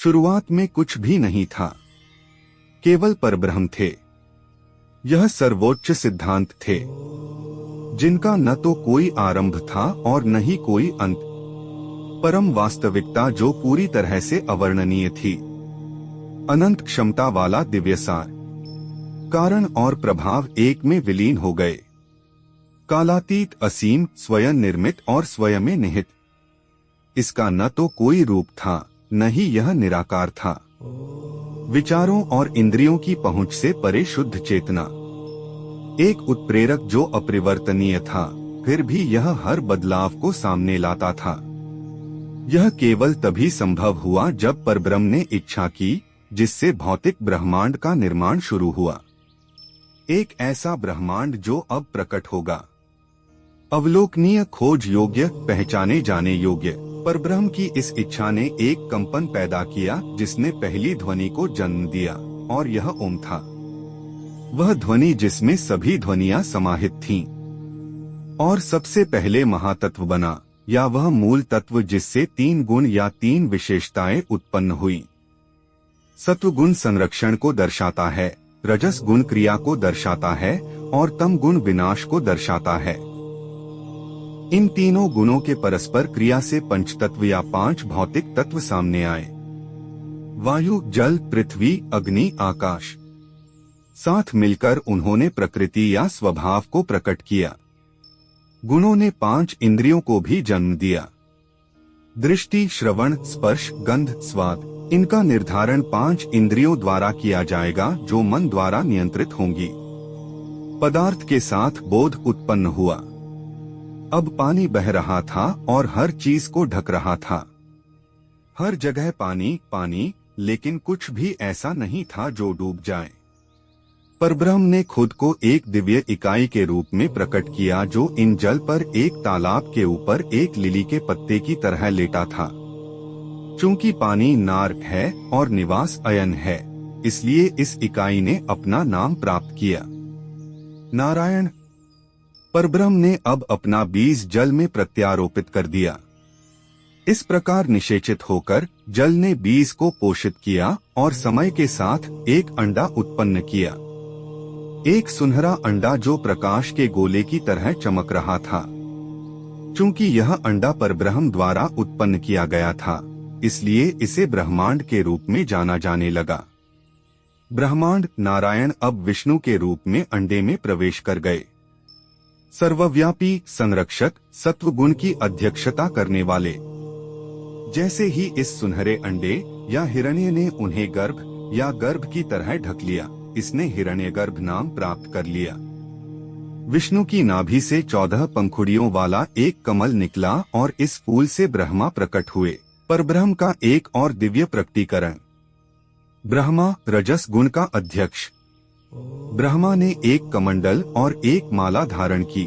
शुरुआत में कुछ भी नहीं था, केवल परब्रह्म थे। यह सर्वोच्च सिद्धांत थे, जिनका न तो कोई आरंभ था और न ही कोई अंत। परम वास्तविकता जो पूरी तरह से अवर्णनीय थी, अनंत क्षमता वाला दिव्यसार, कारण और प्रभाव एक में विलीन हो गए। कालातीत, असीम, स्वयं निर्मित और स्वयं में निहित। इसका न तो कोई रूप था, न ही यह निराकार था। विचारों और इंद्रियों की पहुंच से परे शुद्ध चेतना, एक उत्प्रेरक जो अपरिवर्तनीय था, फिर भी यह हर बदलाव को सामने लाता था। यह केवल तभी संभव हुआ जब परब्रह्म ने इच्छा की, जिससे भौतिक ब्रह्मांड का निर्माण शुरू हुआ। एक ऐसा ब्रह्मांड जो अब प्रकट होगा, अवलोकनीय, खोज योग्य, पहचाने जाने योग्य। परब्रह्म की इस इच्छा ने एक कंपन पैदा किया, जिसने पहली ध्वनि को जन्म दिया, और यह ओम था। वह ध्वनि जिसमें सभी ध्वनियां समाहित थीं, और सबसे पहले महातत्व बना, या वह मूल तत्व जिससे 3 गुण या 3 विशेषताएं उत्पन्न हुई। सत्व गुण संरक्षण को दर्शाता है, रजस गुण क्रिया को दर्शाता है, और तम गुण विनाश को दर्शाता है। इन तीनों गुणों के परस्पर क्रिया से पंचतत्व या 5 भौतिक तत्व सामने आए। वायु, जल, पृथ्वी, अग्नि, आकाश। साथ मिलकर उन्होंने प्रकृति या स्वभाव को प्रकट किया। गुणों ने 5 इंद्रियों को भी जन्म दिया। दृष्टि, श्रवण, स्पर्श, गंध, स्वाद। इनका निर्धारण 5 इंद्रियों द्वारा किया जाएगा, जो मन द्वारा नियंत्रित होंगी। पदार्थ के साथ बोध उत्पन्न हुआ। अब पानी बह रहा था और हर चीज को ढक रहा था। हर जगह पानी पानी, लेकिन कुछ भी ऐसा नहीं था जो डूब जाए। परब्रह्म ने खुद को एक दिव्य इकाई के रूप में प्रकट किया, जो इन जल पर एक तालाब के ऊपर एक लिली के पत्ते की तरह लेटा था। चूंकि पानी नार्क है और निवास अयन है, इसलिए इस इकाई ने अपना नाम प्राप्त किया, नारायण। परब्रह्म ने अब अपना बीज जल में प्रत्यारोपित कर दिया। इस प्रकार निषेचित होकर जल ने बीज को पोषित किया और समय के साथ एक अंडा उत्पन्न किया। एक सुनहरा अंडा जो प्रकाश के गोले की तरह चमक रहा था। चूंकि यह अंडा परब्रह्म द्वारा उत्पन्न किया गया था, इसलिए इसे ब्रह्मांड के रूप में जाना जाने लगा। ब्रह्मांड, नारायण अब विष्णु के रूप में अंडे में प्रवेश कर गए। सर्वव्यापी, संरक्षक, सत्वगुण की अध्यक्षता करने वाले। जैसे ही इस सुनहरे अंडे या हिरण्य ने उन्हें गर्भ या गर्भ की तरह ढक लिया, इसने हिरण्यगर्भ नाम प्राप्त कर लिया। विष्णु की नाभि से 14 पंखुड़ियों वाला एक कमल निकला और इस फूल से ब्रह्मा प्रकट हुए। परब्रह्म का एक और दिव्य प्रकटीकरण। ब्रह्मा, रजस गुण का अध्यक्ष। ब्रह्मा ने एक कमंडल और एक माला धारण की।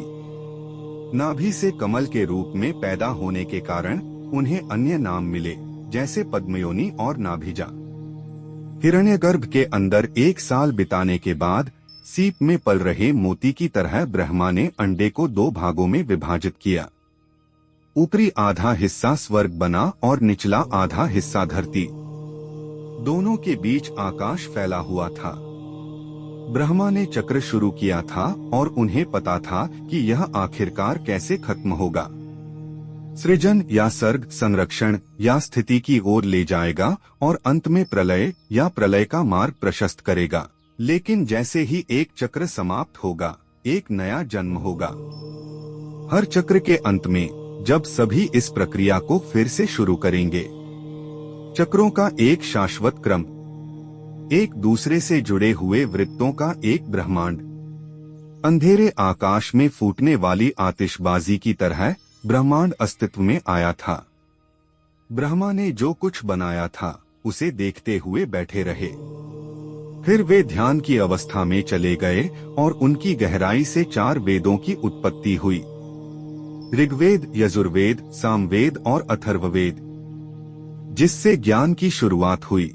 नाभि से कमल के रूप में पैदा होने के कारण उन्हें अन्य नाम मिले, जैसे पद्मयोनि और नाभिजा। हिरण्यगर्भ के अंदर 1 साल बिताने के बाद सीप में पल रहे मोती की तरह ब्रह्मा ने अंडे को 2 भागों में विभाजित किया। ऊपरी आधा हिस्सा स्वर्ग बना और निचला आधा हिस्सा धरती। दोनों के बीच आकाश फैला हुआ था। ब्रह्मा ने चक्र शुरू किया था और उन्हें पता था कि यह आखिरकार कैसे खत्म होगा। सृजन या सर्ग, संरक्षण या स्थिति की ओर ले जाएगा और अंत में प्रलय या प्रलय का मार्ग प्रशस्त करेगा। लेकिन जैसे ही एक चक्र समाप्त होगा, एक नया जन्म होगा। हर चक्र के अंत में जब सभी इस प्रक्रिया को फिर से शुरू करेंगे, चक्रों का एक शाश्वत क्रम, एक दूसरे से जुड़े हुए वृत्तों का एक ब्रह्मांड। अंधेरे आकाश में फूटने वाली आतिशबाजी की तरह ब्रह्मांड अस्तित्व में आया था। ब्रह्मा ने जो कुछ बनाया था उसे देखते हुए बैठे रहे। फिर वे ध्यान की अवस्था में चले गए और उनकी गहराई से 4 वेदों की उत्पत्ति हुई। ऋग्वेद, यजुर्वेद, सामवेद और अथर्ववेद, जिससे ज्ञान की शुरुआत हुई।